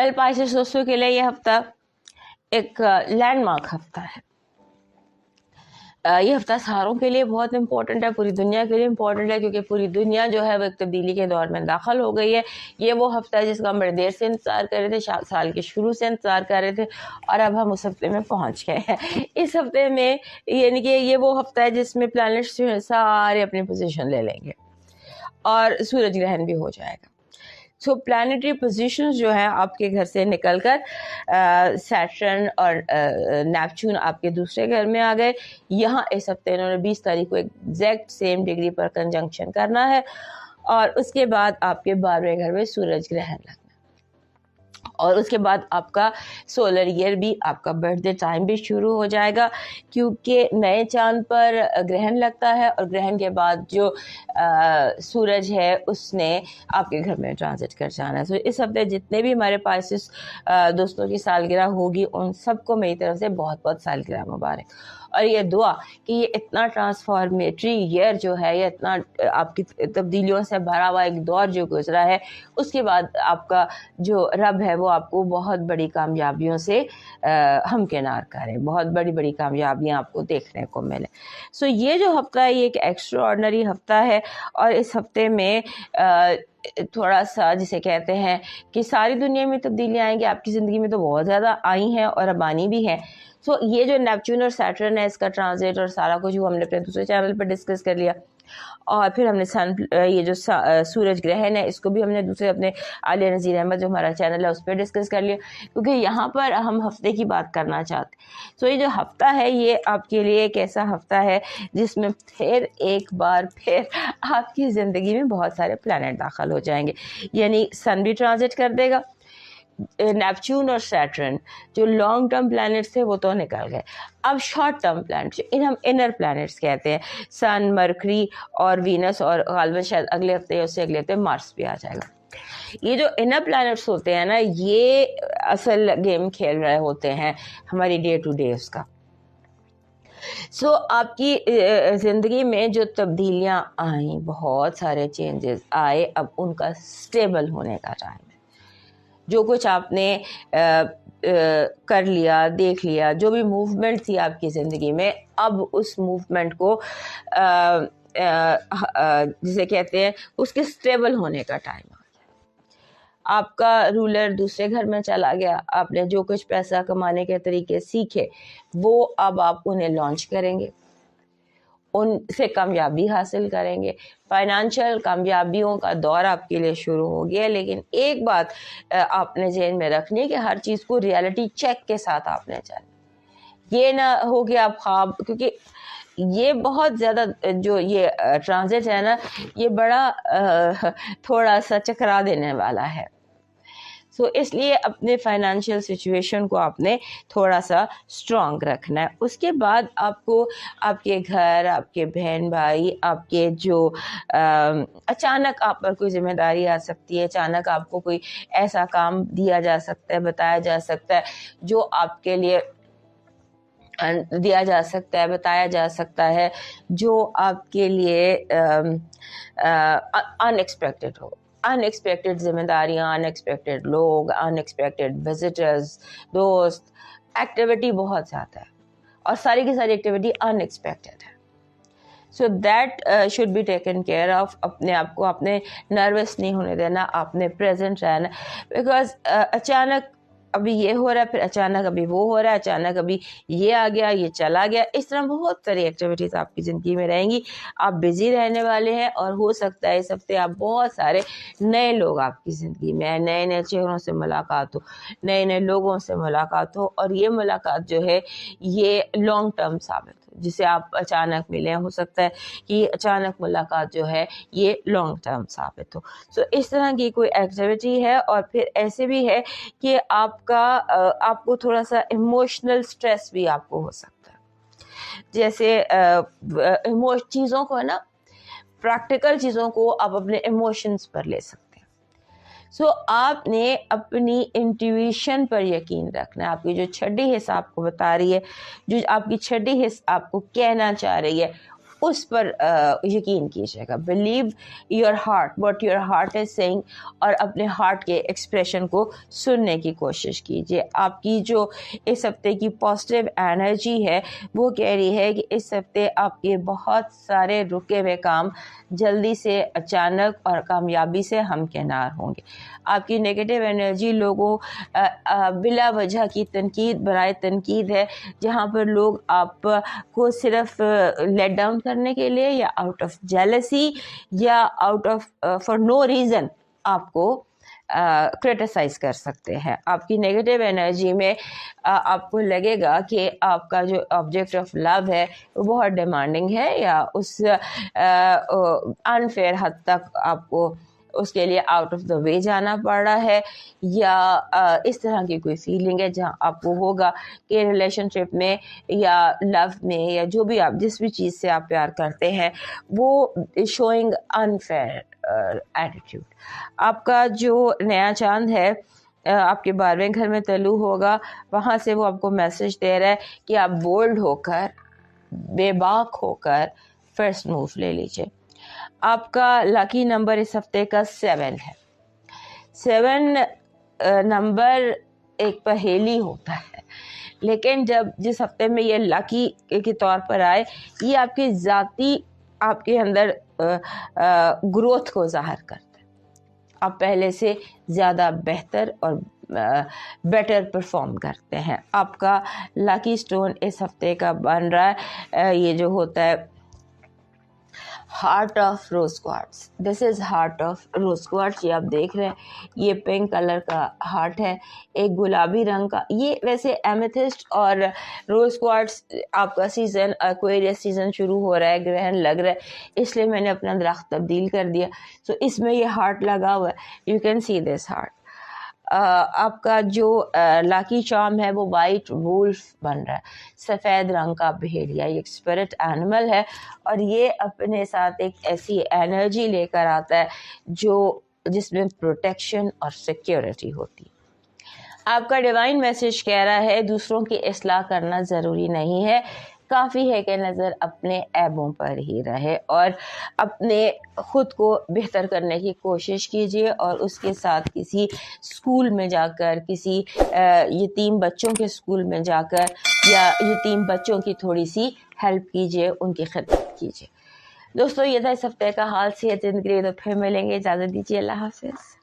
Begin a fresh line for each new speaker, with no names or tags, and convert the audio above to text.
Well Pisces दोस्तों के लिए ये हफ्ता एक लैंडमार्क हफ्ता है। ये हफ्ता सारों के लिए बहुत इंपॉर्टेंट है, पूरी दुनिया के लिए इंपॉर्टेंट है, क्योंकि पूरी दुनिया जो है वो एक तब्दीली के दौर में दाखिल हो गई है। ये वो हफ्ता है जिसका हम बड़े देर से इंतज़ार कर रहे थे, साल के शुरू से इंतज़ार कर रहे थे, और अब हम उस हफ्ते में पहुंच गए हैं। इस हफ्ते में यानी कि ये वो हफ्ता है जिसमें प्लैनेट्स जो है सारे अपनी पोजीशन ले लेंगे और सूरज ग्रहण भी हो जाएगा। सो प्लानिटरी पोजीशंस जो है आपके घर से निकलकर सैटर्न और नेपच्यून आपके दूसरे घर में आ गए। यहाँ इस हफ्ते इन्होंने 20 तारीख को एग्जैक्ट सेम डिग्री पर कंजंक्शन करना है, और उसके बाद आपके 12वें घर में सूरज ग्रहण लगना, और उसके बाद आपका सोलर ईयर भी, आपका बर्थडे टाइम भी शुरू हो जाएगा, क्योंकि नए चांद पर ग्रहण लगता है, और ग्रहण के बाद जो सूरज है उसने आपके घर में ट्रांजिट कर जाना है। तो इस हफ्ते जितने भी हमारे पास दोस्तों की सालगिरह होगी उन सबको मेरी तरफ से बहुत बहुत सालगिरह मुबारक, और ये दुआ कि ये इतना ट्रांसफॉर्मेटरी ईयर जो है, ये इतना आपकी तब्दीलियों से भरा हुआ एक दौर जो गुजरा है, उसके बाद आपका जो रब है वो आपको बहुत बड़ी कामयाबियों से हमकिनार करे, बहुत बड़ी बड़ी कामयाबियां आपको देखने को मिले। सो ये जो हफ्ता है ये एक एक्स्ट्राऑर्डिनरी हफ्ता है, और इस हफ्ते में थोड़ा सा जिसे कहते हैं कि सारी दुनिया में तब्दीलियां आएंगी, आपकी ज़िंदगी में तो बहुत ज़्यादा आई हैं और अब आनी भी हैं। सो ये जो नेपच्यून और सैटर्न है इसका ट्रांजिट और सारा कुछ वो हमने अपने दूसरे चैनल पर डिस्कस कर लिया, और फिर हमने ये जो सूरज ग्रहण है इसको भी हमने दूसरे अपने आलिया नज़ीर अहमद जो हमारा चैनल है उस पर डिस्कस कर लिया, क्योंकि यहाँ पर हम हफ्ते की बात करना चाहते हैं। सो ये जो हफ्ता है ये आपके लिए एक ऐसा हफ्ता है जिसमें फिर एक बार फिर आपकी ज़िंदगी में बहुत सारे प्लैनेट दाखिल हो जाएंगे, यानी सन भी ट्रांजिट कर देगा, नेपच्यून और सैटर्न जो लॉन्ग टर्म प्लैनेट्स थे वो तो निकल गए, अब शॉर्ट टर्म प्लैनेट्स हम इनर प्लैनेट्स कहते हैं, सन, मरकरी और वीनस, और गालिबन शायद अगले हफ्ते या उससे अगले हफ्ते मार्स भी आ जाएगा। ये जो इनर प्लैनेट्स होते हैं ना, ये असल गेम खेल रहे होते हैं हमारी डे टू डे उसका। सो आपकी ज़िंदगी में जो तब्दीलियां आई, बहुत सारे चेंजेस आए, अब उनका स्टेबल होने का टाइम है। जो कुछ आपने कर लिया, देख लिया, जो भी मूवमेंट थी आपकी ज़िंदगी में, अब उस मूवमेंट को जिसे कहते हैं उसके स्टेबल होने का टाइम आ गया। आपका रूलर दूसरे घर में चला गया, आपने जो कुछ पैसा कमाने के तरीके सीखे वो अब आप उन्हें लॉन्च करेंगे, उनसे कामयाबी हासिल करेंगे, फाइनेंशियल कामयाबियों का दौर आपके लिए शुरू हो गया। लेकिन एक बात आपने ज़हन में रखनी है कि हर चीज़ को रियलिटी चेक के साथ आपने चलना, ये ना हो कि आप ख्वाब, क्योंकि ये बहुत ज़्यादा जो ये ट्रांजिट है ना, ये बड़ा थोड़ा सा चकरा देने वाला है। सो इसलिए अपने फाइनेंशियल सिचुएशन को आपने थोड़ा सा स्ट्रॉन्ग रखना है। उसके बाद आपको आपके घर, आपके बहन भाई, आपके जो अचानक आप पर कोई जिम्मेदारी आ सकती है, अचानक आपको कोई ऐसा काम दिया जा सकता है, बताया जा सकता है जो आपके लिए दिया जा सकता है, बताया जा सकता है जो आपके लिए अनएक्सपेक्टेड हो। अनएक्सपेक्टेड जिम्मेदारियाँ, अनएक्सपेक्टेड लोग, अनएक्सपेक्टेड विजिटर्स, दोस्त, एक्टिविटी बहुत ज़्यादा है, और सारी की सारी एक्टिविटी अनएक्सपेक्टेड है। So that should be taken care of. अपने आप को आपने नर्वस नहीं होने देना, आपने प्रेजेंट रहना, बिकॉज अचानक अभी ये हो रहा है, फिर अचानक अभी वो हो रहा है, अचानक अभी ये आ गया, ये चला गया, इस तरह बहुत सारी एक्टिविटीज़ आपकी ज़िंदगी में रहेंगी। आप बिजी रहने वाले हैं, और हो सकता है इस हफ्ते आप बहुत सारे नए लोग आपकी ज़िंदगी में आए, नए नए चेहरों से मुलाकात हो, नए नए लोगों से मुलाकात हो, और ये मुलाकात जो है ये लॉन्ग टर्म साबित हो, जिसे आप अचानक मिले, हो सकता है कि अचानक मुलाकात जो है ये लॉन्ग टर्म साबित हो। सो इस तरह की कोई एक्टिविटी है। और फिर ऐसे भी है कि आपको थोड़ा सा इमोशनल स्ट्रेस भी आपको हो सकता है, जैसे चीज़ों को ना, प्रैक्टिकल चीज़ों को आप अपने इमोशंस पर ले सकते हैं। सो आपने अपनी इंट्यूशन पर यकीन रखना है। आपकी जो छठी हिस्सा आपको बता रही है, जो आपकी छठी हिस्सा आपको कहना चाह रही है, اس پر یقین کیجیے گا. Believe your heart what your heart is saying, اور اپنے ہارٹ کے ایکسپریشن کو سننے کی کوشش کیجیے. آپ کی جو اس ہفتے کی پازیٹیو انرجی ہے وہ کہہ رہی ہے کہ اس ہفتے آپ کے بہت سارے رکے ہوئے کام جلدی سے اچانک اور کامیابی سے ہمکنار ہوں گے. آپ کی نیگیٹو انرجی لوگوں بلا وجہ کی تنقید برائے تنقید ہے, جہاں پر لوگ آپ کو صرف لیٹ ڈاؤن کرنے کے لیے یا آؤٹ آف جیلسی یا out of for no reason آپ کو کرٹیسائز کر سکتے ہیں. آپ کی نیگیٹو انرجی میں آپ کو لگے گا کہ آپ کا جو آبجیکٹ آف لو ہے وہ بہت ڈیمانڈنگ ہے, یا اس انفیئر حد تک آپ کو اس کے لیے آؤٹ آف دا وے جانا پڑ رہا ہے, یا اس طرح کی کوئی فیلنگ ہے جہاں آپ کو ہوگا کہ ریلیشن شپ میں یا لو میں یا جو بھی آپ جس بھی چیز سے آپ پیار کرتے ہیں وہ شوئنگ انفیئر ایٹیٹیوڈ. آپ کا جو نیا چاند ہے آپ کے 12ویں گھر میں طلوع ہوگا, وہاں سے وہ آپ کو میسج دے رہا ہے کہ آپ بولڈ ہو کر, بے باک ہو کر فرسٹ موو لے لیجیے. آپ کا لکی نمبر اس ہفتے کا 7 ہے. 7 نمبر ایک پہیلی ہوتا ہے, لیکن جس ہفتے میں یہ لکی کے طور پر آئے, یہ آپ کی ذاتی آپ کے اندر گروتھ کو ظاہر کرتا ہے. آپ پہلے سے زیادہ بہتر اور بیٹر پرفارم کرتے ہیں. آپ کا لکی سٹون اس ہفتے کا بن رہا ہے, یہ جو ہوتا ہے heart of rose quartz. This is heart of rose quartz. یہ آپ دیکھ رہے ہیں, یہ پنک کلر کا ہارٹ ہے, ایک گلابی رنگ کا. یہ ویسے ایمیتھسٹ اور روز کوارٹز آپ کا سیزن ایکویریس سیزن شروع ہو رہا ہے, گرہن لگ رہا ہے, اس لیے میں نے اپنا درخت تبدیل کر دیا. سو اس میں یہ ہارٹ لگا ہوا ہے, you can see this heart. آپ کا جو لاکی چارم ہے وہ وائٹ وولف بن رہا ہے, سفید رنگ کا بھیڑیا. یہ ایک اسپرٹ اینیمل ہے اور یہ اپنے ساتھ ایک ایسی انرجی لے کر آتا ہے جس میں پروٹیکشن اور سیکیورٹی ہوتی. آپ کا ڈیوائن میسج کہہ رہا ہے دوسروں کی اصلاح کرنا ضروری نہیں ہے, کافی ہے کہ نظر اپنے عیبوں پر ہی رہے اور اپنے خود کو بہتر کرنے کی کوشش کیجیے, اور اس کے ساتھ کسی اسکول میں جا کر, کسی یتیم بچوں کے اسکول میں جا کر یا یتیم بچوں کی تھوڑی سی ہیلپ کیجیے, ان کی خدمت کیجیے. دوستو یہ تھا اس ہفتے کا حال. صحت زندگی تو پھر ملیں گے, اجازت دیجیے, اللہ حافظ.